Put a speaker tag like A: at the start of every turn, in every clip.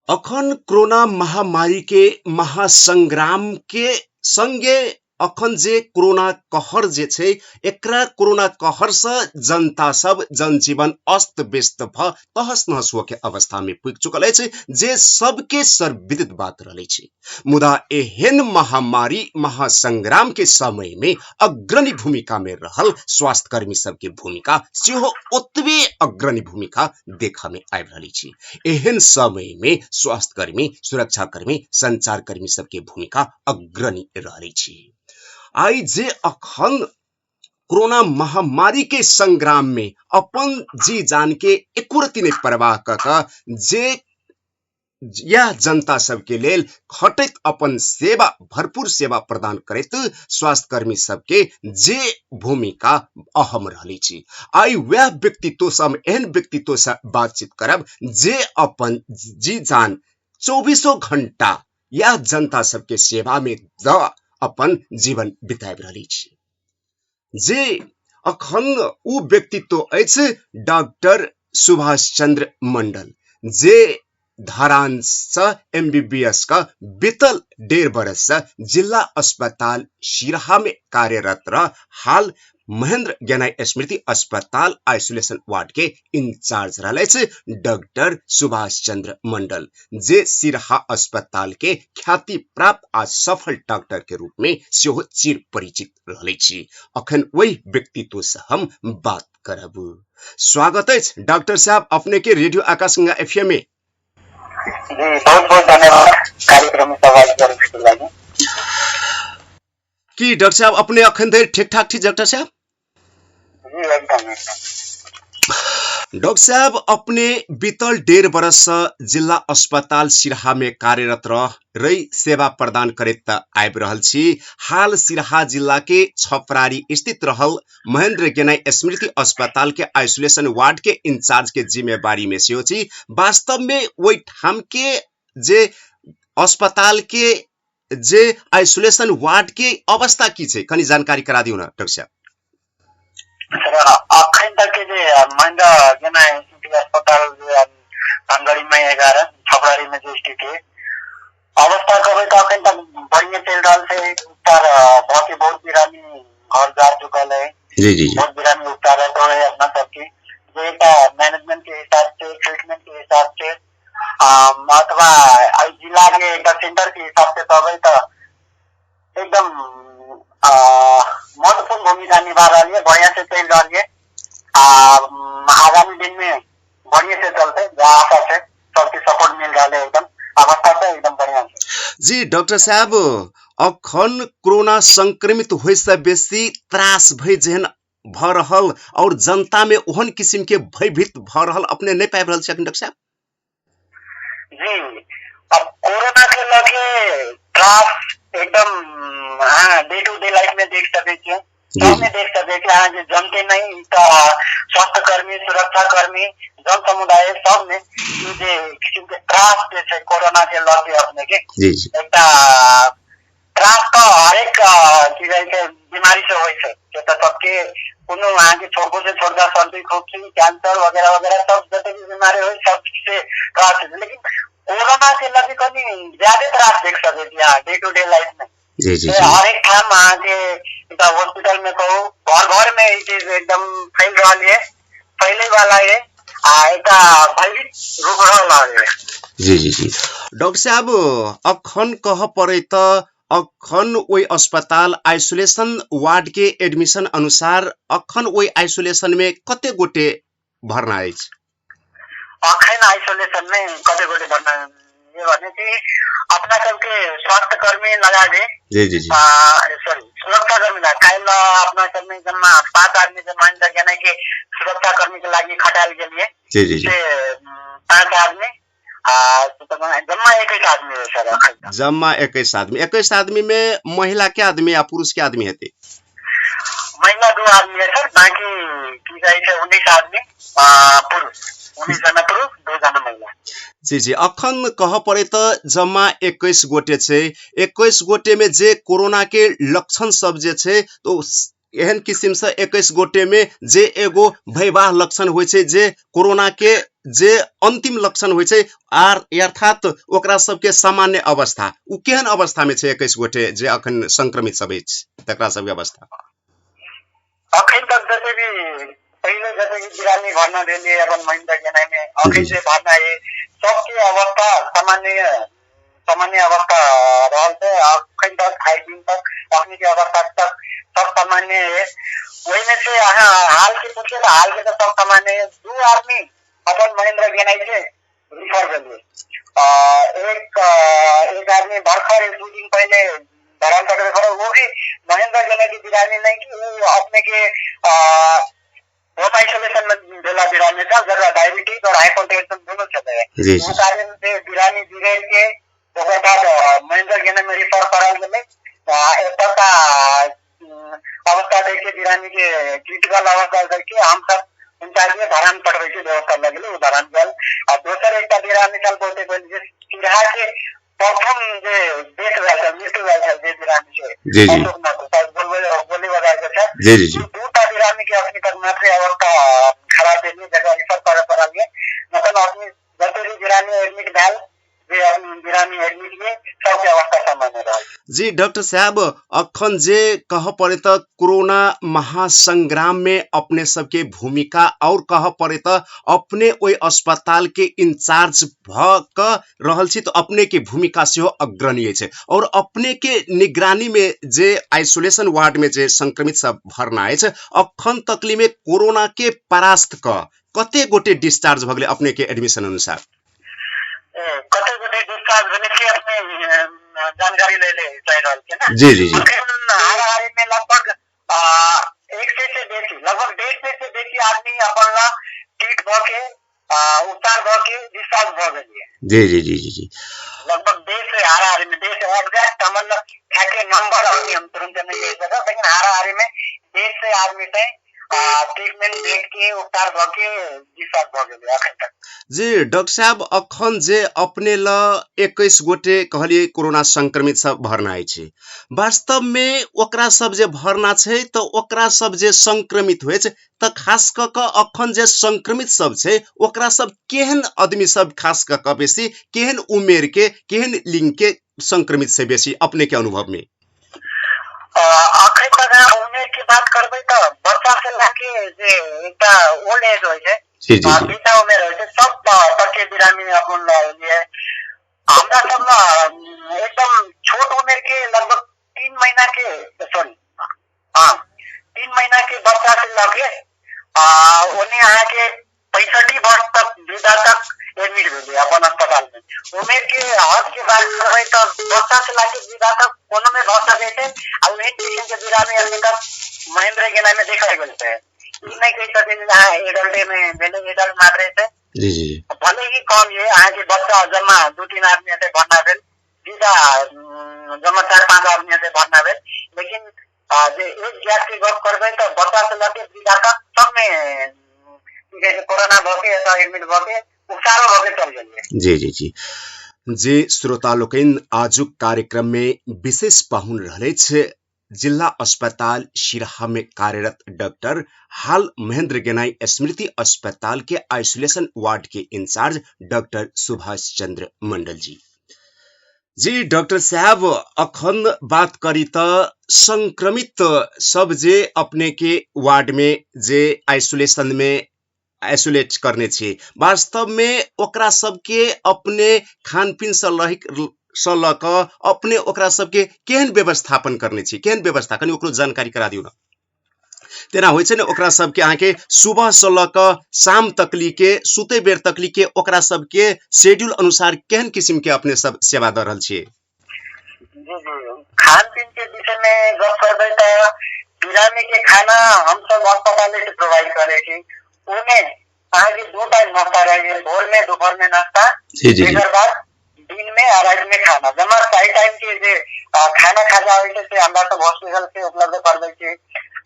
A: अखन कोरोना महामारी के महासंग्राम के संगे अखन जे कोरोना कहर जे छै एकरा कोरोना कहर से जनता सब जनजीवन अस्त व्यस्त भ तहस नहस के अवस्था में पुग चुकल है जे सबके सर्वविदित बात रहले छै। मुदा एहन महामारी महासंग्राम के समय में अग्रणी भूमिका में रहल स्वास्थ्य कर्मी सबके भूमिका सेहो ओतबे अग्रणी भूमिका देखा में आबि रहल छै। एहन समय में स्वास्थ्य कर्मी सुरक्षा कर्मी संचार कर्मी सबके भूमिका अग्रणी रहल छै। आई जे अखन कोरोना महामारी के संग्राम में अपन जी जान के एकुरती ने परवाह क जे यह जनता सबके लेल खटैत अपन सेवा भरपूर सेवा प्रदान करैत स्वास्थ्य कर्मी सबके जे भूमिका अहम रहली छी। आई वह व्यक्तित्व सब एहन व्यक्तित्व से बातचीत करब जे अपन जी जान 24 घंटा यह जनता सबके सेवा में द अपन जीवन बिताब रहली छी। जे अखन उ व्यक्तित्व अछि डॉक्टर सुभाष चंद्र मंडल जे धरान से MBBS का बीतल 1.5 बरस से जिला अस्पताल सिरहा में कार्यरत रह हाल महेंद्र ज्ञानाई स्मृति अस्पताल आइसोलेशन वार्ड के इंचार्ज रहले छे डॉक्टर सुभाष चंद्र मंडल जे सिरहा अस्पताल के ख्याति प्राप्त आ सफल डॉक्टर के रूप में सेहो चिर परिचित रहले छी। अखन वही व्यक्तित्व से हम बात करब। स्वागत है डॉक्टर साहब अपने के रेडियो आकाशगंगा FM में।
B: जी बहुत बहुत धन्यवाद कार्यक्रम में सहभागी करने के लिए।
A: कि डॉक्टर साहब अपने अखन देर ठीक ठाक थी डॉक्टर साहब?
B: जी एकदम।
A: डॉक्टर साहब अपने बीतल 1.5 बरस से जिला अस्पताल सिरहा में कार्यरत रही सेवा प्रदान करैत आबि रहल छी। हाल सिरहा जिला के छपरारी स्थित रहल महेंद्र ज्ञानाई स्मृति अस्पताल के आइसोलेशन वार्ड के इंचार्ज के जिम्मेवारी में सेहो छी। वास्तव में वही ठाम के जे अस्पताल के जे आइसोलेशन वार्ड के अवस्था की छे कनी जानकारी करा दियो ना डॉक्टर साहब।
B: अखन तक के जे महेंद्र ज्ञानाई स्मृति अस्पताल जो अंगड़ी में 11 छपरारी में जो स्थित है अवस्था कहे तो अखन तक बढ़िया चल रहा है। उपचार बहुत बिरामी घर जा चुकल है।
A: जी जी
B: बहुत बिरामी उपचार तो है अपना सबके जो एक मैनेजमेंट के हिसाब से ट्रीटमेंट के हिसाब से अथवा जिला के सेंटर के हिसाब से तो एकदम महत्वपूर्ण भूमिका निभा रही है। बढ़िया से चल रही है। आगामी दिन में बढ़िया से चलते आशा से सबकी सपोर्ट मिल रहा है। एकदम अवस्था से एकदम बढ़िया से।
A: जी डॉक्टर साहब अखन कोरोना संक्रमित होय से बेसी त्रास भय जेहन भ रहल और जनता में ओहन किस्म के भयभीत भ रहल अपने नहीं पाबि रहल छी डॉक्टर साहब?
B: जी अब कोरोना के लगे त्रास एकदम डे टू डे लाइफ में देख सके छे। सब में देख सके छे। हाँ जनते नहीं तो स्वास्थ्य कर्मी सुरक्षा कर्मी जन समुदाय सब में जे किस्म के त्रास जे छे कोरोना के लगे अपने के एक त्रास तो हर एक चीज के बीमारी से होय छे। तो सबके कोनो वहाँ के छोटो से छोटा सर्दी खोखी कैंसर वगैरह वगैरह सब जैसे भी बीमारी हो सबसे त्रास है। लेकिन कोरोना के लगे कभी ज्यादा त्रास देख सके डे टू डे लाइफ में। हर एक ठाम वहाँ के हॉस्पिटल में कहो घर में ये चीज एकदम फैल रहा है फैले वाला है। एक भयभीत रूप रहा है।
A: जी जी जी डॉक्टर साहब अखन कह पड़े तो अखन वही अस्पताल आइसोलेशन वार्ड के एडमिशन अनुसार अखन वही आइसोलेशन में कते गोटे भरना है?
B: अखन आइसोलेशन में कते गोटे भरना ये भने कि अपना सबके स्वास्थ्य कर्मी लगा दे।
A: जी जी जी
B: सॉरी सुरक्षा कर्मी लगा काल अपना सब में जम्मा 5 आदमी से मान जाने के सुरक्षा कर्मी के लागि खटाल के लिए।
A: जी जी जी
B: 5 आदमी जम्मा 21 आदमी है सर।
A: जम्मा 21 आदमी 21 आदमी में महिला के आदमी या पुरुष के आदमी है?
B: महिला 2 आदमी है सर। बाकी की जाए 19 आदमी पुरुष 19 जना पुरुष 2 जना महिला।
A: जी जी अखन कह पड़े तो जम्मा 21 गोटे छे। 21 गोटे में जे कोरोना के लक्षण सब जे छे तो एहन किसिम से 21 गोटे में जे एगो भयवाह लक्षण होइ छै, जे कोरोना के जे अंतिम लक्षण होइ छै, आर अर्थात ओकरा सबके सामान्य अवस्था, उ केहन अवस्था में छै 21 गोटे जे अखन संक्रमित सब अछि तकरा सबके अवस्था?
B: अखन तक जैसे भी पहले जैसे कि बिरामी भर्ना देलिए अपन महेंद्र गेनाई में, अखन से भर्ना है सबके अवस्था सामान्य अवस्था रहल है। अखन तक 5 दिन तक अपनी की अवस्था तक सब सामान्य है। वही में से हाल के पूछे तो हाल के तो सब सामान्य है। 2 आदमी अपन महेंद्र गेनाई से रिफर कर दिए। एक आदमी भरखर 2 दिन पहले धरान पकड़े खड़े, वो भी महेंद्र गेनाई की बिरामी नहीं की, वो अपने के होम आइसोलेशन में बेला बिरामी था, जरा डायबिटीज और हाइपरटेंशन दोनों चले हैं। वो कारण से बिरामी बिगड़ के ओकर बाद महेंद्र गेनाई में रिफर कराल गेले। एतका अवस्था देख के बिरामी के क्रिटिकल अवस्था देख के हम सब इंचार्ज में धरान पकड़े के व्यवस्था लगे, वो धरान गल। और दूसरे एक बिरामी चल बोलते बोले चिढ़ा के प्रथम जे देख रहा था मृत्यु हुआ था जे बिरामी से
A: जी जी
B: बोली बजा के था
A: जी जी जी
B: 2 बिरामी के अपनी तक मात्र अवस्था खराब है, जगह रिफर कर पड़ा गया। मतलब अपनी जल्दी बिरामी एडमिट भेल, जे अपनी बिरामी एडमिट किए, सबके अवस्था सामान्य रहा।
A: जी डॉक्टर साहब, अखन जे कह पड़े तो कोरोना महासंग्राम में अपने सबके भूमिका, और कह पड़े तो अपने ओई अस्पताल के इंचार्ज भ क रहल छी, तो अपने के भूमिका से अग्रणीय है। और अपने के निगरानी में जे आइसोलेशन वार्ड में जे संक्रमित सब भरना है, अखन तकली में कोरोना के परास्त कते गोटे डिस्चार्ज भ गेले अपने के एडमिशन अनुसार?
B: कते गोटे डिस्चार्ज भेले के अपने जानकारी ले चाह रहल के ना।
A: जी जी जी
B: हाराहारी में लगभग 100 से बेसी, लगभग 150 से बेसी आदमी अपन ला ट्रीट भ के उपचार भ के डिस्चार्ज भ गेलिए।
A: जी जी जी जी जी
B: लगभग 100 से हाराहारी में 100 से एग्जैक्ट मतलब के नंबर अभी हम तुरंत नहीं दे सकते, लेकिन हाराहारी में 100 से आदमी थे ट्रीटमेंट देख के उपचार भ के डिस्चार्ज भ गेलिए अखन तक।
A: जी डॉक्टर साहब, अखन जे अपने ल 21 गोटे कहलिए कोरोना संक्रमित सब भरना है, वास्तव में ओकरा सब जे भरना है तो ओकरा सब जे संक्रमित हुए तो खास क अखन जे संक्रमित सब है ओकरा सब केहन आदमी सब, खास क बेसी केहन उमेर के, केहन लिंग के संक्रमित से बेसी अपने के अनुभव में?
B: अखन तक उमेर की बात करबे तो बच्चा से लेके जे एकटा ओल्ड एज होय छै, बीता उमेर होय छै, सब तक के बिरामी अपन लिए हमरा सब एकदम छोट उमेर के लगभग 3 महीना के सॉरी 3 महीना के बच्चा से लेके उन्हें यहाँ के 65 वर्ष तक वृद्धा तक एडमिट हुए अपन अस्पताल में। उमेर के हद के बात करबे तो बच्चा से लेके वृद्धा तक कोनो में भ सके छै। और वही किस्म के बिरामी अभी तक महेंद्र गेनाई में देखा गए थे। ई नहीं कह सकते एडल्ट में भेले एडल्ट मात्रे से
A: जी जी
B: भले ही कम ये यहाँ के बच्चा जमा 2-3 आदमी से भरना भेल, वृद्धा जमा 4-5 आदमी से भरना भेल, लेकिन जे एक गैस की बात करबे तो बच्चा से लेके वृद्धा तक सब में कोरोना भके एडमिट भके उपचार भके चल गेलिए।
A: जी जी जी जे श्रोता लोकन आजुक कार्यक्रम में विशेष पाहुन रहले छे जिला अस्पताल सिराहा में कार्यरत डॉक्टर, हाल महेंद्र गेनाई स्मृति अस्पताल के आइसोलेशन वार्ड के इंचार्ज डॉक्टर सुभाष चंद्र मंडल जी। जी डॉक्टर साहब, अखन बात करी तो संक्रमित सब जे अपने के वार्ड में जे आइसोलेशन में आइसोलेट करने छे, वास्तव में ओकरा सबके अपने खानपीन से लक अपने ओकरा सबके केहन व्यवस्थापन करने छे, केहन व्यवस्था कनी ओकरो जानकारी करा दियो ना। तेना होइ छै ने ओकरा सबके अहाँ के सुबह से लक शाम तकली के सुते बेर तकली के ओकरा सबके शेड्यूल अनुसार केहन किस्म के अपने सब सेवा द रहल छिए?
B: जी जी, खान पीन के विषय में बात करबे तो बिरामी के खाना हम सब अस्पताल से प्रोवाइड करे छी। उन्हें आगे 2 टाइम नाश्ता रहे, भोर में दोपहर में नाश्ता, एकर बाद दिन में और रात में खाना, जमा 4 टाइम के जे खाना खा जावे से हमरा सब हॉस्पिटल से उपलब्ध करबे छी।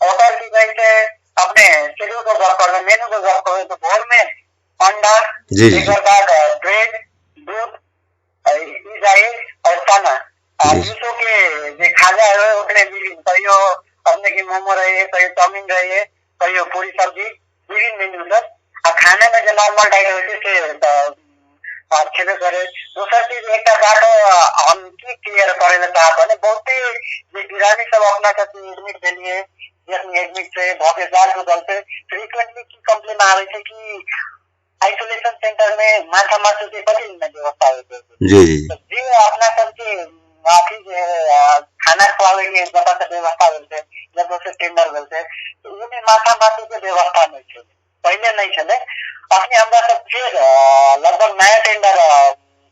B: ऑर्डर की गई से अपने शेड्यूल को वर्क कर मेनू को वर्क कर, तो भोर में अंडा, एकर बाद ब्रेड, दूध, ई जाए और चना, दूसरों के जे खाजा है ओकरे मिली तो यो अपने की मोमो रही है, कहीं चाउमीन रही है, कहीं पूरी सब्जी, विभिन्न मेन्यू सर। खाने में जो नॉर्मल डाइट होती है छेबे करे। दूसरा चीज एक बाटो हम की क्लियर करे ला चाहत भने बहुतै जे बिरामी सब अपना कति एडमिट भेलिए, यसमें एडमिट से भके जाल को चलते फ्रीक्वेंटली की कंप्लेन आवे छे कि आइसोलेशन सेंटर में माछा मासु के कति दिन व्यवस्था होते
A: जी
B: जी अपना सबके माफी खाना खुआवे के जगह से व्यवस्था होते जब से टेंडर होते तो उन्हें माछा मासु के व्यवस्था नहीं छे, पहले नहीं छे। अपने हमरा सब फिर लगभग नया टेंडर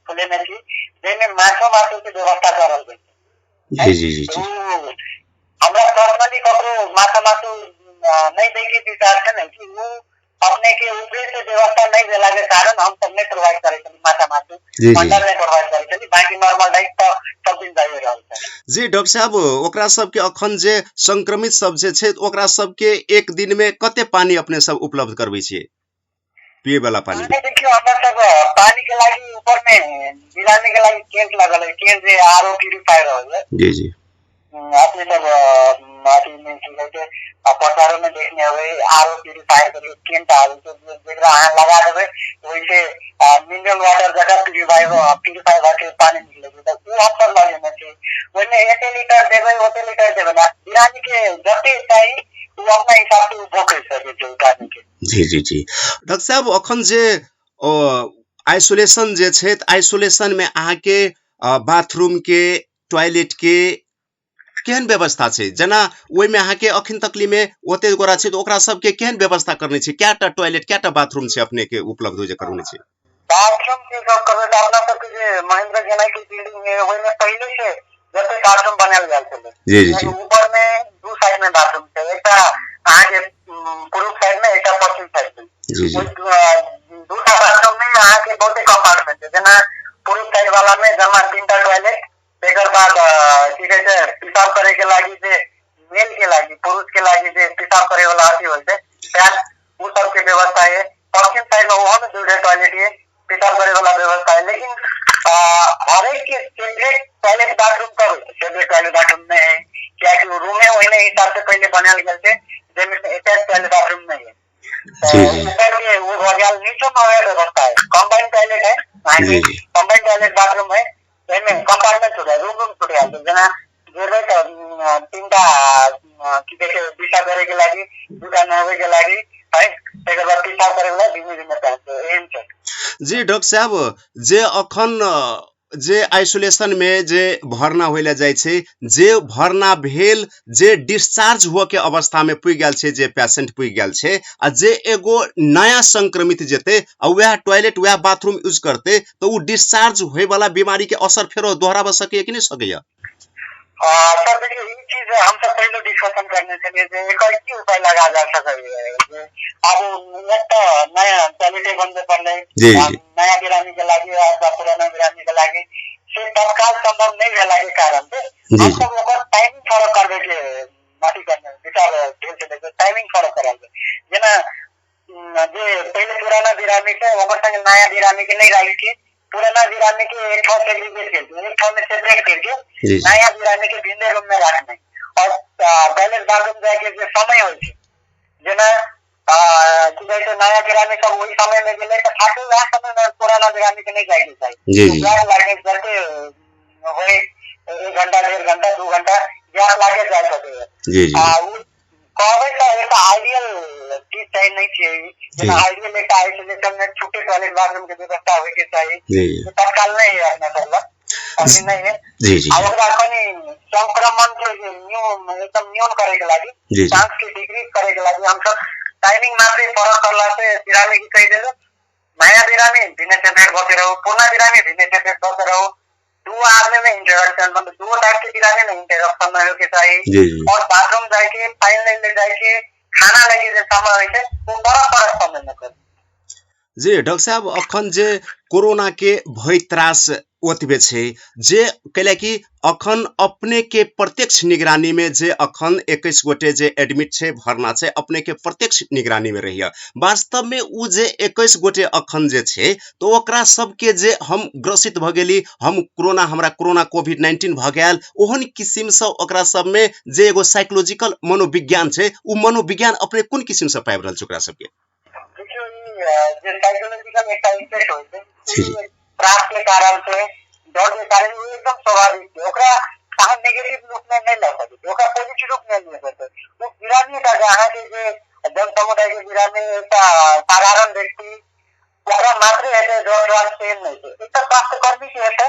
B: खुले में थी जेमे माछा मासु के व्यवस्था करल गई।
A: जी
B: हमरा पर्सनली ककरो माछा मासु नहीं देखे विचार छे नहीं कि वो अपने के ऊपर से व्यवस्था नहीं देला के कारण हम सब नहीं प्रोवाइड करे छे माछा मासु अंडर में प्रोवाइड करे छे, बाकी नॉर्मल डाइट तो सब दिन जाइए रहल छे।
A: जी डॉक्टर साहब ओकरा सब के अखन जे संक्रमित सब जे छे ओकरा सब के एक दिन में कते पानी अपने सब उपलब्ध करबै छियै पिए वाला पानी?
B: देखियो हमरा सब पानी के लागि ऊपर में बिरामी के लागि कैंप लागल है, कैंप जे आरओ प्यूरिफायर है।
A: जी
B: अपने सब माटी में की कहते पसारों में देखने हुए आरओ प्यूरिफायर के कैंप आवे तो जेकरा लगा देबे वैसे मिनरल वाटर जगह प्यूरिफायर वाटर पानी निकले तो वो हम सब लगे में छे ओने 1 लीटर देबे 1 लीटर देबे ना बिरामी के जते चाहिए वो अपना हिसाब से उपभोग कर सके छे उठाने के।
A: जी डॉक्टर साहब अखन जे आइसोलेशन जे छे आइसोलेशन में अहाँ के बाथरूम के टॉयलेट के केहन व्यवस्था छे? जना ओइ में अहाँ के अखन तकली में ओते गोरा छे तो ओकरा सब के केहन व्यवस्था करने छे? क्याटा टॉयलेट क्याटा बाथरूम छे अपने के उपलब्ध हो जे करने छे?
B: बाथरूम के सब करबे त अपना सब के जे महेंद्र जेना की बिल्डिंग में ओइ में पहले से जते बाथरूम बनाल गेल छले
A: जी
B: ऊपर में दो साइड में बाथरूम छे, एकटा अहाँ के पूर्व साइड में एकटा पश्चिम साइड में
A: जी
B: दूसरा बाथरूम में अहाँ के बहुते कंपार्टमेंट है जना पूर्व साइड वाला में जमा 3टा टॉयलेट एकर बाद की कहते हैं पेशाब करे के लागि जे मेल के लागि पुरुष के लागि जे पेशाब करे वाला अथी होय छै फैन वो सब के व्यवस्था है। पश्चिम साइड में वहां में 2 टॉयलेट है, पेशाब करे वाला व्यवस्था है, लेकिन हर एक के सेपरेट टॉयलेट बाथरूम कर सेपरेट टॉयलेट बाथरूम में है क्या कि रूम है वही हिसाब से पहले बनाल गेल छै जेमे अटैच टॉयलेट बाथरूम नहीं है। ऊपर के वो भगल नीचे में व्यवस्था है, कंबाइंड टॉयलेट है, कंबाइंड टॉयलेट बाथरूम है, एमे कंपार्टमेंट होता है, रूम छुटे आते जना जेबे तो 3टा की देखे दिशा करे के लागि 2टा नहबे के लागि है एकर बाद पेशाब करे वाला धीमे करते एम छै।
A: जी डॉक्टर साहब जे अखन जे आइसोलेशन में जे भरना होइला जाय छे जे भरना भेल जे डिस्चार्ज हुआ के अवस्था में पुग गेल छे जे पेशेंट पुग गेल छे आ जे एगो नया संक्रमित जेते आ वह टॉयलेट वह बाथरूम यूज करते तो वो डिस्चार्ज होय वाला बीमारी के असर फेरो दोहराब सके कि नहीं सके?
B: सर देखिए ये चीज हम सब पहले डिस्कशन करने के लिए एकर की उपाय लगा जा सके अब एक तो नया टॉयलेट बंद करले नया बिरामी के लागि या पुराना बिरामी के लागि से तत्काल संभव नहीं भेला के कारण से हम सब ओकर टाइमिंग फॉलो करबे के माटी करने विचार ढेर से लेके टाइमिंग फॉलो करल जेना जे पहले पुराना बिरामी के ओकर संग नया बिरामी के नहीं राखी के पुराना बिरामी के एक ठाव सेग्रीगेट करके एक ठाव में सेपरेट करके नया बिरामी के भिन्न रूम में रखना और टॉयलेट बाथरूम जाके जो समय हो जेना की कहते नया बिरामी सब वही समय में गेले तो खाते वह समय में पुराना बिरामी के नहीं जाएगी चाहिए गैस लागे करके होए 1 घंटा 1.5 घंटा 2 घंटा गैस लागे जा सके कहबे तो एक आइडियल चीज चाहिए नहीं चाहिए आइडियल एक आइसोलेशन में छोटे टॉयलेट बाथरूम की व्यवस्था होके चाहिए तत्काल नहीं है अपना सब अभी नहीं है अगर अपनी संक्रमण के एकदम न्यून करे के लागि चांस के डिक्रीज करे के लागि हम सब टाइमिंग मात्र फरक करला से बिरामी की कह देलो नया बिरामी भिन्न सेपरेट करके रहो, पुराना बिरामी भिन्न सेपरेट करके रहो, 2 आदमी में इंटरेक्शन मतलब 2 टाइप के बिरामी में इंटरेक्शन में होके चाहिए और बाथरूम जाके फाइन ले जाके खाना लगे जे समय होय छै वो बड़ा समय में कर।
A: जी डॉक्टर साहब अखन जे कोरोना के भय त्रास ओतबे छै जे कैला कि अखन अपने के प्रत्यक्ष निगरानी में जे अखन 21 गोटे जे एडमिट छै भरना छै अपने के प्रत्यक्ष निगरानी में रहिए वास्तव में उ जे 21 गोटे अखन जे छै तो ओकरा सबके जे हम ग्रसित भ गेली हम हमरा कोरोना कोविड-19 भ गेल ओहन किसिम से ओकरा सब में जे एगो साइकोलॉजिकल मनोविज्ञान छै उ मनोविज्ञान अपने कोन किसिम से पाबि रहल छै ओकरा सबके
B: देखियो जे साइकोलॉजिकल एकटा इफेक्ट होय छै त्रास के कारण से डर के कारण वो एकदम स्वाभाविक है ओकरा अहाँ नेगेटिव रूप में नहीं ले सकते ओकरा पॉजिटिव रूप में ले सकते वो बिरामी का अहाँ के जे जन समुदाय के बिरामी एकटा साधारण व्यक्ति ओकरा मात्र है डर सेम नहीं है एकटा स्वास्थ्य कर्मी के है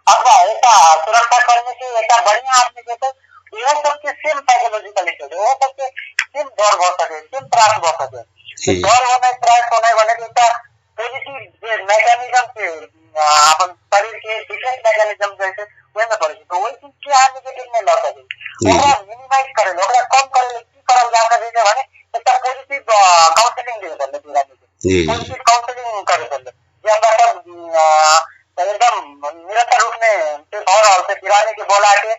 B: अथवा एकटा सुरक्षा कर्मी के एकटा बढ़िया आदमी के वो सबके सेम साइकोलॉजिकल इफेक्ट वो सबके सेम डर हो सके सेम त्रास हो सके डर होने त्रास होने वाले एकटा पॉजिटिव जे मैकेनिज्म के अपन शरीर के डिफेंस मैकेनिज्म जैसे वही में पड़े तो वही चीज के आ नेगेटिव में ला सके ओकरा मिनिमाइज करे ओकरा कम करे की करल जा सके जे माने एकटा पॉजिटिव काउंसलिंग दे पड़ले पूरा में पॉजिटिव काउंसलिंग करे पड़ले जे हमरा सब एकदम निरंतर रूप में से और से पिराने के बोला के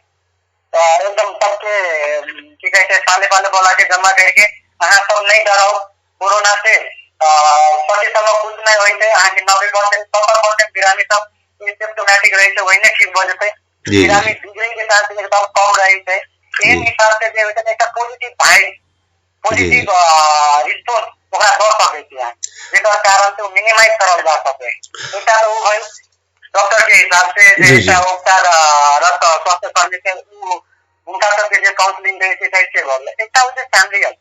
B: एकदम सबके की कहते साले पाले बोला के जमा करके अहाँ सब नहीं डरो कोरोना से सके सब कुछ नहीं होई थे अहाँ के 90% 100% बिरामी सब सिम्प्टोमेटिक रही थे वही ने ठीक हो जते बिरामी बिगड़े के साथ एकदम कम रही थे इन हिसाब से जे होते एक पॉजिटिव भाई पॉजिटिव रिस्पॉन्स ओकरा दो सके छै जेकर कारण से मिनिमाइज करल जा सके एकटा तो भाई डॉक्टर के हिसाब से जे उपचार रक्त स्वास्थ्य कर्मी के उनका सबके जे काउंसलिंग दे छै कैसे बोल एकटा वो फैमिली है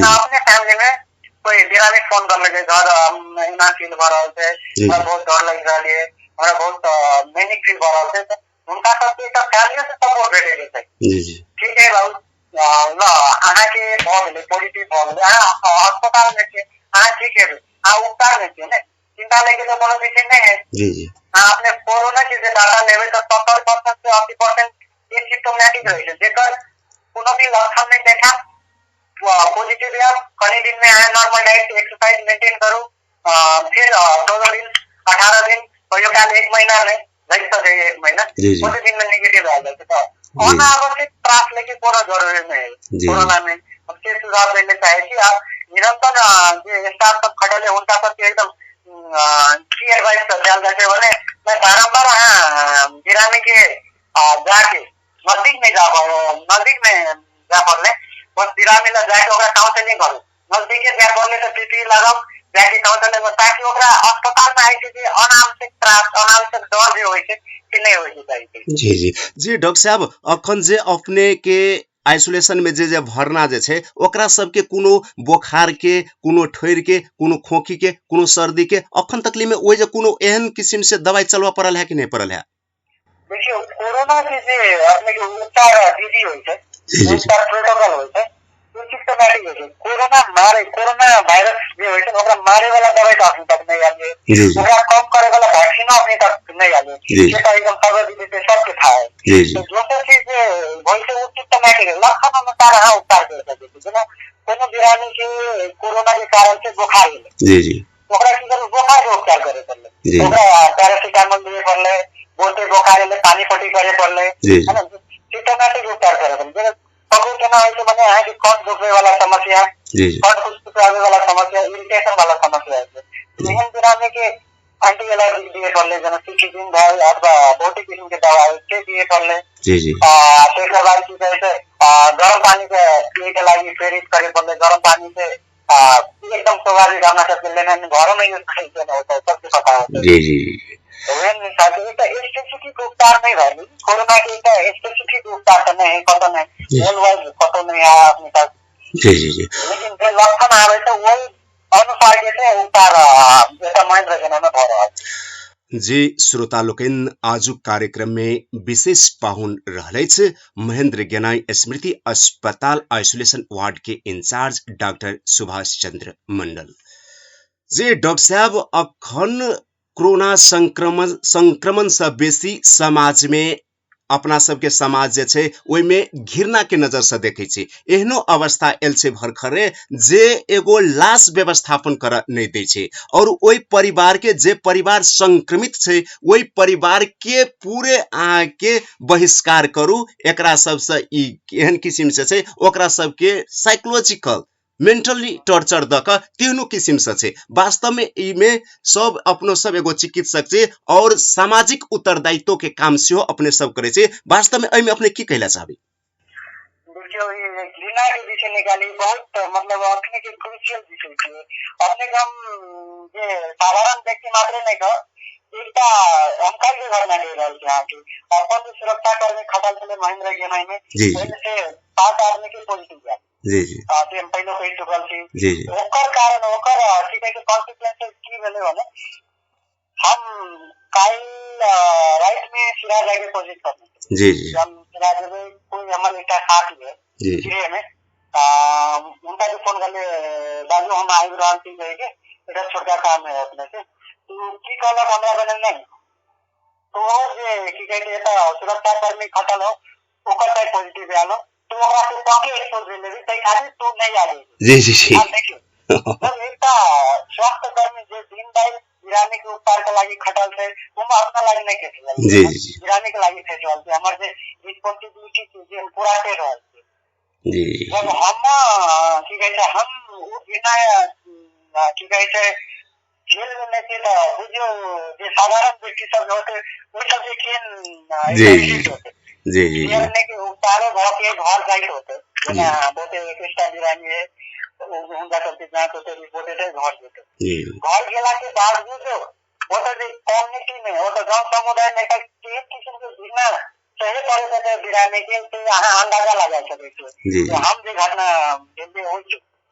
B: ना अपने फैमिली में कोई बिरामी फोन कर लगे घर इना फील भ रहल छै हमरा बहुत डर लग रहल है हमरा बहुत मैनिक फील भ रहल छै उनका सबके एक फैमिली से सपोर्ट भेटे छै जी ठीक है बाबू ल अहाँ के भ गेलै पॉजिटिव भ गेलै अहाँ अस्पताल में छै अहाँ ठीक है अहाँ उपचार में छै ने चिंता लेके तो कोनो विषय नहीं है जी जी अहाँ अपने कोरोना के जे डाटा लेबै तो 70% से 80% एसिम्प्टोमेटिक रहे छै जेकर कोनो भी लक्षण नहीं देखा पॉजिटिव या कई दिन में आया नॉर्मल डाइट एक्सरसाइज मेंटेन करो फिर 14 दिन 18 दिन तो यो काल 1 महीना में रह सके 1 महीना कुछ दिन में नेगेटिव आ जाते तो अनावश्यक त्रास लेके कोरोना जरूरी नहीं है कोरोना में अब के सुझाव देने चाहिए कि आप निरंतर जो स्टाफ सब खड़े हैं उनका सब एकदम की एडवाइस डाल देते बोले मैं बारंबार गिराने के जाके नजदीक में जा पड़े बस बिरामी ला जाके ओकरा काउंसलिंग करू नजदीक जा पड़े तो टीटी लगाओ जाके काउंसलिंग ताकि ओकरा अस्पताल में आए जे अनावश्यक त्रास अनावश्यक डर जे होय छै कि नहीं होय छै
A: जी जी जी डॉक्टर साहब अखन जे अपने के आइसोलेशन में जे भरना जे छै ओकरा सबके कोनो बोखार के कोनो ठोर के कोनो खोखी के कोनो सर्दी के अखन तकली में ओइ जे कोनो एहन किस्म से दवाई चलवा पड़ल है कि नहीं पड़ल है
B: देखियो कोरोना के जे अपने के उपचार विधि होय छै उपचार प्रोटोकॉल होय छै वो सिस्टमैटिक होय छै कोरोना वायरस जे होय छै ओकरा मारे वाला दवाई तो अभी तक नहीं आले ओकरा कम करे वाला वैक्सीन अभी तक नहीं आले सेटा एकदम खबर विधि से सबके था है तो जो चीज होय छै वो सिस्टमैटिक है लक्षण अनुसार हां उपचार कर सके छै ना कोनो बिरामी के कोरोना के कारण से बुखार है जी जी ओकरा की करू बुखार के उपचार करे पड़ले ओकरा पैरासिटामोल दिए पड़ले बोलते बुखार ले पानी पट्टी करे पड़ले है ना सिस्टमैटिक उपचार करे पड़ले सबको केना है कि माने है कि कट दुखने वाला समस्या कट कुछ आने वाला समस्या इरिटेशन वाला समस्या है लेकिन बिरामी के एंटी एलर्जी दिए पड़ले जना सिकिन भाई अथवा बोटी किस्म के दवा के दिए पड़ले जी जी तेकर बाद की कहै छै गरम पानी के पिए के लागि प्रेरित करे पड़ले गरम पानी से एकदम स्वाभाविक अपना सबके लेने घरों में यूज करे के होता है सबके पता है जी जी वेन साथी तो स्पेसिफिक उपचार नहीं रहली कोरोना के एक स्पेसिफिक उपचार तो नहीं पता नहीं ऑल वाइज पता नहीं है अपने पास जी जी जी लेकिन जो लक्षण आवे तो वही अनुसार के से उपचार जैसा महेंद्र जना में भ रहा
A: जी श्रोता लोकन आजुक कार्यक्रम में विशेष पाहुन रहले छ महेंद्र गेनाई स्मृति अस्पताल आइसोलेशन वार्ड के इंचार्ज डॉक्टर सुभाष चंद्र मंडल जे डॉक्टर साहब अखन कोरोना संक्रमण से बेसी समाज में अपना सबके समाज जे छै ओहिमे घृणा के नजर से देखै छै। एहनो अवस्था आयल छै भरखरे जे एगो लाश व्यवस्थापन कर नहीं दै छै और ओहि परिवार के जे परिवार संक्रमित छै ओहि परिवार के पूरे के बहिष्कार करू, एकरा सबसे ई एहन किसिम से छै ओकरा सबके साइकोलॉजिकल मेंटली टॉर्चर द क तेहनो किसिम से छै। वास्तव में इमे सब अपनो सब एगो चिकित्सक छै और सामाजिक उत्तरदायित्व के काम सेहो अपने सब करे छै। वास्तव में एहिमे अपने की कहला चाहबी?
B: देखियो ये घृणा के विषय निकाली बहुत मतलब अपने के क्रूशियल विषय छै। अपने के हम जे साधारण व्यक्ति मात्र नहीं का एकटा हम कल के घटना ले रहल छी यहाँ के अपन जो सुरक्षा कर्मी खटल छले महेंद्र गेनाई में ओहिमे से 5 आदमी के पॉजिटिव है।
A: जी जी
B: हम पहले कह चुकल छी।
A: जी जी
B: ओकर कारण ओकर ठीक है कि कॉन्सिक्वेंसेस की भेले होने हम कल राइट में सिराज आगे पॉजिटिव करने
A: जी जी
B: हम सिराज में कोई हमारे एक साथी है
A: जी
B: जिले में उनका जो फोन कर ले बाजू हम आई रहा थी कहे इधर छोटा काम है अपने से तो की कहला 15 बने नहीं तो जे की कहते हैं सुरक्षा कर्मी खटल हो ओकर टाइप पॉजिटिव आलो तो ओकरा से काफी एक्सपोज भेले भी तई आदमी तू नहीं आ रही
A: जी जी जी
B: आप देखियो जब एकटा स्वास्थ्य कर्मी जे दिन दाई गिराने के उपचार के लागि खटल छै ओमा अपना लागि नहीं केस
A: जी जी
B: गिराने के लागि फेस रहल छै हमर जे रिस्पांसिबिलिटी छै जे पूरा कर रहल छै
A: जी
B: जब हम की कहते हम वो बिना की कहते जेल में नहीं थे तो बुझो जे साधारण व्यक्ति सब होते वो सब जे केन
A: जी जी जी
B: गिरने के उपचार बहुत के घर जाइत होते ना बहुत एक गिरानी है उनका सबके जांच होते रिपोर्टेड है घर जेते घर गेला के बावजूद वो तो कम्युनिटी में वो तो गांव समुदाय में एक किस्म के बिना सही तरह से गिराने के तो यहाँ अंदाजा लगा सके तो हम जो घटना जल्दी हो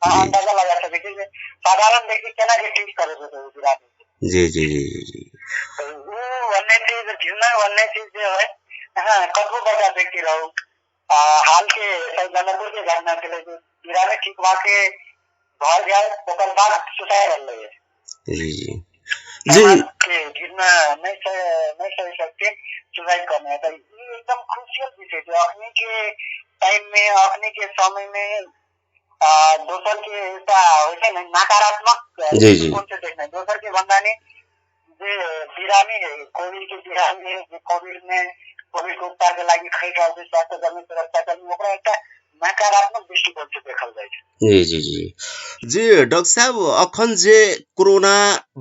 B: अंदाजा लगा सके कि साधारण व्यक्ति केना के ट्रीट करे तो गिराने
A: जी जी जी
B: वो वन्य चीज घृणा वन्य चीज जो है हाँ कतबो बड़ा व्यक्ति रहो हाल के जनकपुर के घटना के लिए गिराने ठीक वाके घर जाए ओकर बाद सुताए रहले है
A: जी
B: के घृणा नहीं सही सकते सुसाइड करना है तो ये एकदम क्रूशियल विषय है अपने के टाइम में अपने के समय में दोसर के ऐसा होते ना नकारात्मक दृष्टिकोण से देखना दोसर के बंदा ने जे बिरामी है कोविड के बिरामी है कोविड में कोविड के उपचार के लागि खरीद रहल छै स्वास्थ्य कर्मी सुरक्षा कर्मी ओकरा एकटा नकारात्मक दृष्टिकोण से देखल जाय छै।
A: जी जी जी जी डॉक्टर साहब अखन जे कोरोना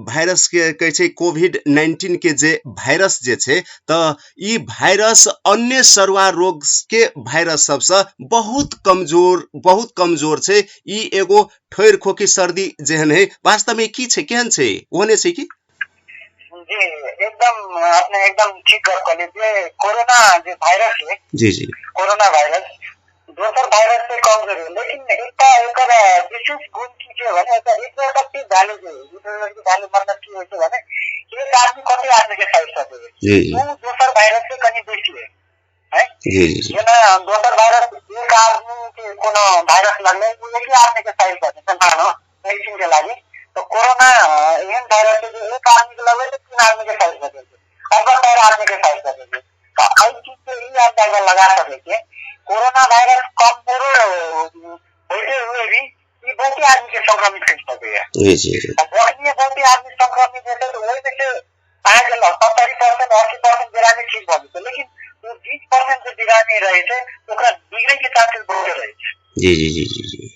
A: वायरस के कहे छै कोविड-19 के जे वायरस जे छै त ई वायरस अन्य सरवा रोग के वायरस सबसे बहुत कमजोर छै। ई एगो ठोर खोखी सर्दी जेहन है वास्तव में की छै केहन छै ओहने छै की?
B: जी एकदम आपने एकदम ठीक कर लीजिए कोरोना जो वायरस है
A: जी जी
B: कोरोना वायरस दोसर वायरस से कमजोर है लेकिन एकटा एकर विशेष गुण की छै भने एक व्यक्ति वैल्यू की वैल्यू मतलब की होय छै भने एक आदमी कते आदमी के साइड सके
A: जी
B: वो दोसर वायरस से कनी बेसी है
A: जी जी
B: जेना दोसर वायरस एक आदमी के कोनो वायरस लगले वो एक आदमी के साइड सके मानो वैक्सीन के लागि तो कोरोना एहन वायरस है जो एक आदमी के लगे तो 3 आदमी के साइड सके अब 4 आदमी के साइड सके तो आई चीज से ये अंदाजा लगा सके कोरोना वायरस कमजोर होते हुए भी ये बहुत आदमी के संक्रमित कर सकते हैं
A: जी जी
B: बहुत आदमी संक्रमित होते तो वही में से आगे 70% 80% बिरामी ठीक हो जाते लेकिन वो 20% जो बिरामी रहे थे ओकरा बिगड़े के चांसेस बहुत रहे
A: जी जी जी जी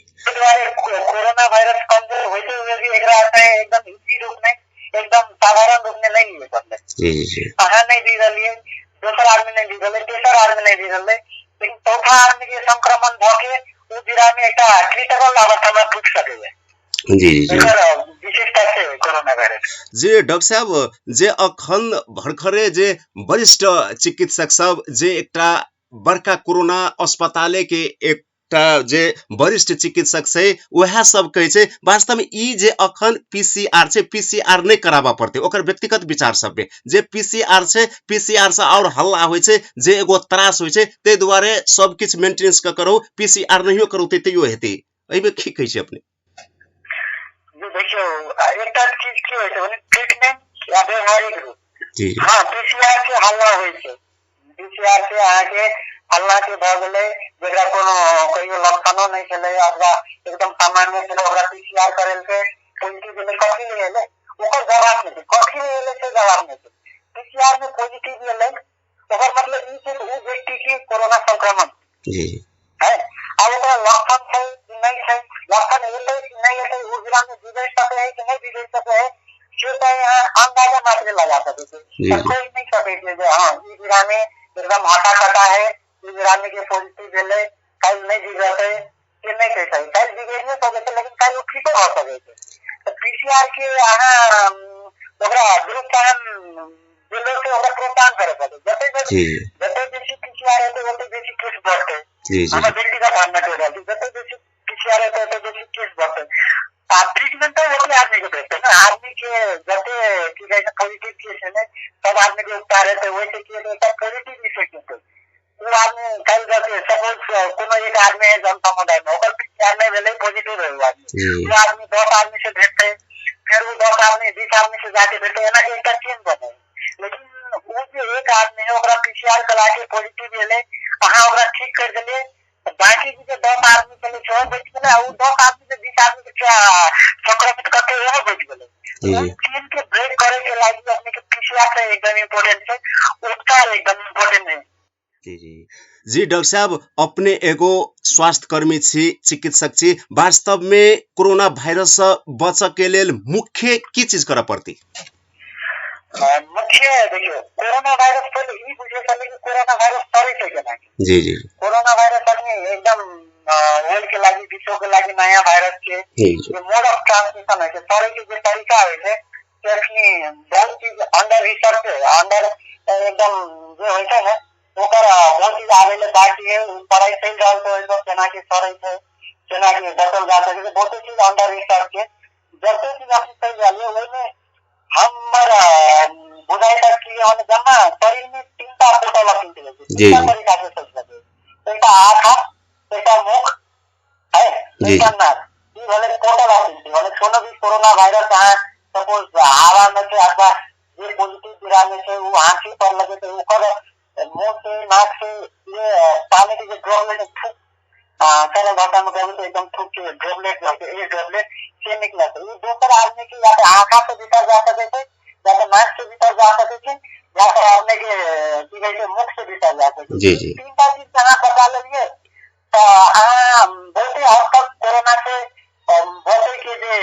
B: कोरोना वायरस कमजोर होते हुए भी एकदम इजी रूप में एकदम साधारण रूप में नहीं लिए सकते कहाँ नहीं दी रही दोसर आदमी नहीं दी रहे तेसर आदमी नहीं दी रहे लेकिन चौथा आदमी के संक्रमण भके वो बिरामी एक क्रिटिकल अवस्था में पूछ सके
A: जी जी
B: विशेषता से कोरोना वायरस
A: जे डॉक्टर साहब जे अखन भरखरे जे वरिष्ठ चिकित्सक सब जे एकटा बड़का कोरोना अस्पताल के एक जे वरिष्ठ चिकित्सक छै वह सब कहे छै वास्तव में ई जे अखन पीसीआर छै पीसीआर नहीं कराबा पड़ते ओकर व्यक्तिगत विचार सब में जे पीसीआर छै पीसीआर से और हल्ला होय छै जे एगो त्रास होय छै ते दुआरे सब किछ मेंटेनेंस क करो पीसीआर नहियो करू ते तैयो हेते एबे की कहै छै अपने?
B: देखियो एकटा चीज की होय छै माने ट्रीटमेंट या व्यवहारिक रूप
A: जी
B: हां पीसीआर से हल्ला होय छै पीसीआर से आके फलना के भ गेलै जेकरा कोनो कहियो लक्षणो नहीं छलै अथवा एकदम सामान्य छलै ओकरा पीसीआर करेलकै पॉजिटिव भेलै कथी ले एलै ओकर जवाब नहीं छै कथी ले एलै से जवाब नहीं छै पीसीआर में पॉजिटिव एलै ओकर मतलब ई छै उ व्यक्ति के कोरोना संक्रमण
A: जी
B: है अब ओकरा लक्षण छै कि नहीं छै लक्षण एलै कि नहीं एलै उ विरा में बिगड़ सकै है कि नहीं बिगड़ सकै है से तो यहाँ अंदाजा मात्र लगा सकै छै कोई नहीं सकै छै जे हाँ ई विरा में एकदम हटा कटा है ई विरा में के पॉजिटिव भेलै कल नहीं बिगड़तै से नहीं कह सकै कल बिगड़ने सकै छै लेकिन कल उ ठीको भ सकै छै तो पीसीआर के अहाँ ओकरा प्रोत्साहन दिलो से ओकरा प्रोत्साहन करे पड़े जते बेसी पीसीआर हेतै ओते बेसी केस बढ़तै हमरा व्यक्तिगत धारणा के रहल जते बेसी पीसीआर हेतै ओते बेसी केस बढ़तै ट्रीटमेंट तो ओते आदमी के भेटतै ना आदमी के जते की कहै छै पॉजिटिव केस है ना सब आदमी के उपचार हेतै वैसे के एकटा पॉजिटिव इफेक्ट हेतै वो आदमी कल जाके सपोज कोनो एक आदमी है जन समुदाय में ओकर पीसीआर नहीं भेलै पॉजिटिव है वो आदमी 10 आदमी से भेटतै फिर वो 10 आदमी 20 आदमी से जाके भेटतै एना के एकटा चेन बनै लेकिन वो जो एक आदमी है ओकरा पीसीआर करा के पॉजिटिव भेलै अहाँ ओकरा ठीक कर देलिए बाकी जो 10 आदमी के लिए सेहो बच गेलै वो 10 आदमी से 20 आदमी के क्या संक्रमित करके वो बच गेलै चेन के ब्रेक करे के लागि अपने के पीसीआर से एकदम इम्पोर्टेंट है उपचार एकदम इम्पोर्टेंट है
A: जी डॉक्टर साहब अपने एगो स्वास्थ्य कर्मी छी चिकित्सक छी वास्तव में कोरोना वायरस से बचे के लेल मुख्य की चीज करे पड़ती
B: मुख्य देखियो कोरोना वायरस पहले ई बुझे पड़े कि कोरोना वायरस सरी छै केना
A: जी
B: कोरोना वायरस अपने एकदम वर्ल्ड के लागि विश्व के लागि नया वायरस के ये मोड ऑफ ट्रांसमिशन है सरी के जो तरीका है से अपनी बहुत चीज अंडर रिसर्च है अंडर एकदम जो होय छै ना ओकर बहुत चीज आवेले बाकी है पढ़ाई चल रहल तो एकदम केना के सरै छै केना के बदल जा सकै छै बहुत चीज अंडर रिसर्च है जते चीज अपनी चल रहल है ओइ में हमर बुझाई तक कि हम जमा शरीर में तीनटा पोर्टल लक्षण छै तीनटा तरीका से सोच सके एकटा आँखा एकटा मुख है एकटा नाक ई भले पोर्टल लक्षण छै माने कोनो भी कोरोना वायरस आ सपोज हवा में से अथवा जे पॉजिटिव विरा में से वो आँखी पर लगे तो ओकर मुंह से नाक से ये पानी के जो ड्रॉपलेट थूक सरल भाषा में कहूँ तो एकदम थूक के ड्रॉपलेट लगते ये ड्रॉपलेट से निकला तो ये दूसरा आदमी की या तो आँखा से भीतर जा सके थे या तो नाक से भीतर जा सके थे या तो आदमी के की कहते मुख से भीतर जा सके थे तीनटा चीज जहाँ बता लेंगे तो बहुत हद तक कोरोना से बहुत के जो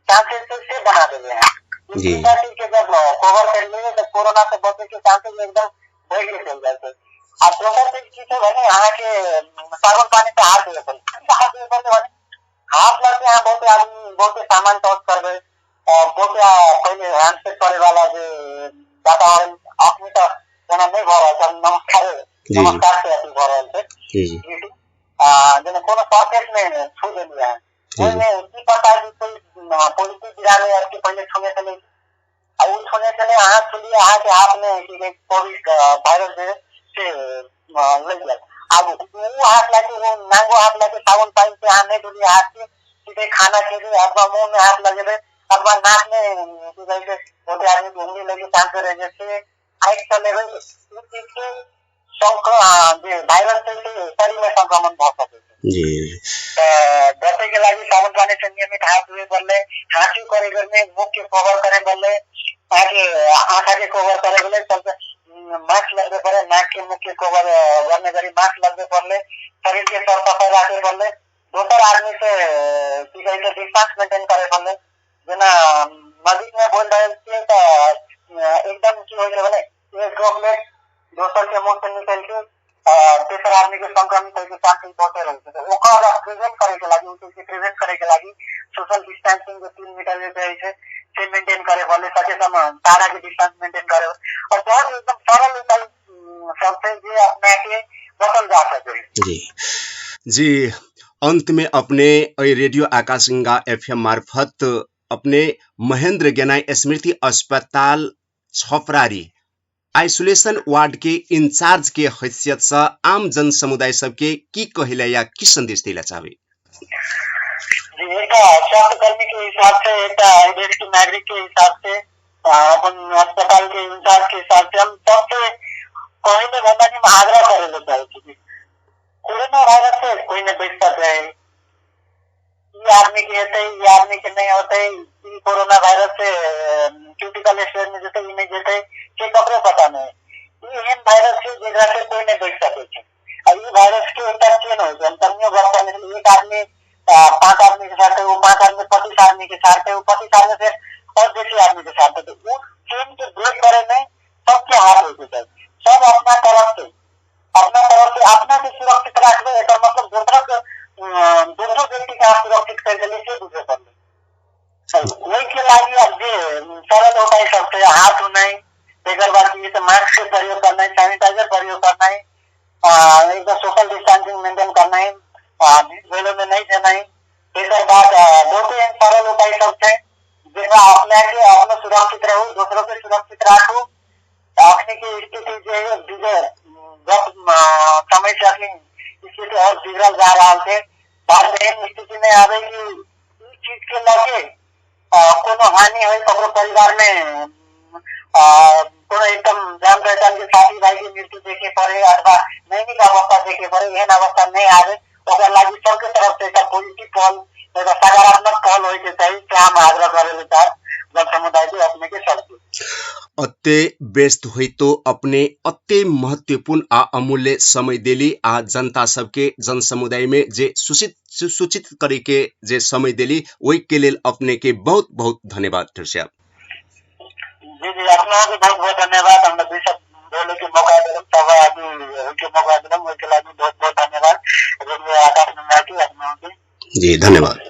B: चांसेस से बना देते हैं तीनटा चीज के जब कवर कर लेंगे तो कोरोना से बचने के चांसेस एकदम बढ़ के चल जाते अब दूसरा चीज की तो भने यहाँ के साबुन पानी से हाथ धोए पड़े हाथ धोए पड़े भने हाथ लगे यहाँ बहुत आदमी बहुत सामान टच कर गए और बहुत पहले हैंडशेक करे वाला जो वातावरण अपनी तो जना नहीं भर रहा नमस्कार से अथी भर रहे थे जेना कोनो सॉकेट में छू देली है ओइमे की पता है कोई पॉजिटिव विरा में आपके पहले छूने चले और वो छूने चले अहाँ छुलिए अहाँ के हाथ में कि कोविड वायरस से लग गया अब वो हाथ लगे वो नांगो हाथ लगे साबुन पानी से हाथ नहीं धुलिए हाथ से सीधे खाना खेलिए अथवा मुंह में हाथ लगे अथवा नाक में जैसे छोटे आदमी की उंगली लगी चांस रहे जैसे आइट चले गए इस चीज के वायरस से शरीर में संक्रमण बहुत सके बचे के लागि साबुन पानी से नियमित हाथ धोए पड़ले हाथी करे करने मुख के कवर करे पड़ले आँखा के कवर करे पड़ले सबसे मास्क लगने पड़े नाक के मुख के कवर करने करी मास्क लगने पड़ले शरीर के साफ सफाई रखे पड़ले दोसर आदमी से की कहते डिस्टेंस मेंटेन करे पड़ले जेना नजदीक में बोल रहे थे तो एकदम की हो गए एक ड्रॉपलेट दोसर के मुंह से निकल के तेसर आदमी के संक्रमित होने के चांसेस बहुत रहते हैं ओकरा प्रिवेंट करे के लागि उनके प्रिवेंट करे के लागि सोशल डिस्टेंसिंग जो 3 मीटर में रहे छै से मेंटेन करे वाले सके सम तारा के डिस्टेंस मेंटेन करे और बहुत एकदम सरल उपाय सबसे जे अपने के बदल जा सके
A: जी अंत में अपने रेडियो आकाशगंगा एफएम मार्फत अपने महेंद्र गेनाई स्मृति अस्पताल छपरारी आइसोलेशन वार्ड के इंचार्ज के हैसियत से आम जन समुदाय सबके की कहले या की संदेश देला चाहे
B: स्वास्थ्य कर्मी के हिसाब से एक नागरिक के हिसाब से अपन अस्पताल के इंचार्ज के हिसाब से हम सबसे कहने भन्दा नि म आग्रह गरेर चाहन्छु कि कोरोना भाइरस से कोई नहीं बच सकता है। ये आदमी के होते ये आदमी के नहीं होते। ये कोरोना भाइरस से क्रिटिकल स्टेज में जैसे नहीं जैसे के कपड़े पता नहीं ये भाइरस से जगह से कोई नहीं बच सके। अब ये भाइरस के एक चेन हो गया अंतरनियों बात करने के लिए एक आदमी 5 आदमी के साथ है, वो 5 आदमी 25 आदमी के साथ है, वो 25 आदमी फिर और दूसरे आदमी के साथ है। तो वो चेन के ब्रेक करे में सबके हाथ होते हैं। सब अपना तरफ से अपना से सुरक्षित रखना है। मतलब दूसरा व्यक्ति का सुरक्षित करके लिए दूसरे पर वही के लिए अब सरल उपाय सबसे हाथ धोना है, एक बार मास्क का प्रयोग करना है, सैनिटाइजर प्रयोग करना है, एक सोशल डिस्टेंसिंग मेंटेन करना है, भीड़ में नहीं जाना है। एक बाद 2-3 सरल उपाय सबसे जिसमें अपने सुरक्षित रहो, दूसरों के सुरक्षित रखो। अपने की स्थिति जो है समय से अपनी स्थिति और बिगड़ जा रहा है। बाद में स्थिति में आवे कि इस चीज के लगे कोनो हानि हो कपड़ो परिवार में कोनो एकदम जान पहचान के साथी भाई की मृत्यु देखे पड़े अथवा नैनिक अवस्था देखे पड़े एहन अवस्था नहीं आवे ओकर लागि सबके तरफ से पॉजिटिव पहल सकारात्मक पहल होय के चाहिए। क्या हम आग्रह करे चाहे जन समुदाय के अपने के सबके
A: अत्ते व्यस्त हुई तो अपने अत्ते महत्वपूर्ण आ अमूल्य समय देली आ जनता सबके जन समुदाय में जे सूचित करे के जे समय देली वही के लिए अपने के बहुत बहुत धन्यवाद ठाकुर साहब।
B: जी अपना को बहुत बहुत धन्यवाद। हम लोग सब बोले के मौका दिलम सब आदमी के मौका दिलम ओके लागि बहुत बहुत धन्यवाद। रेडियो आकाश में आके अपना
A: जी धन्यवाद।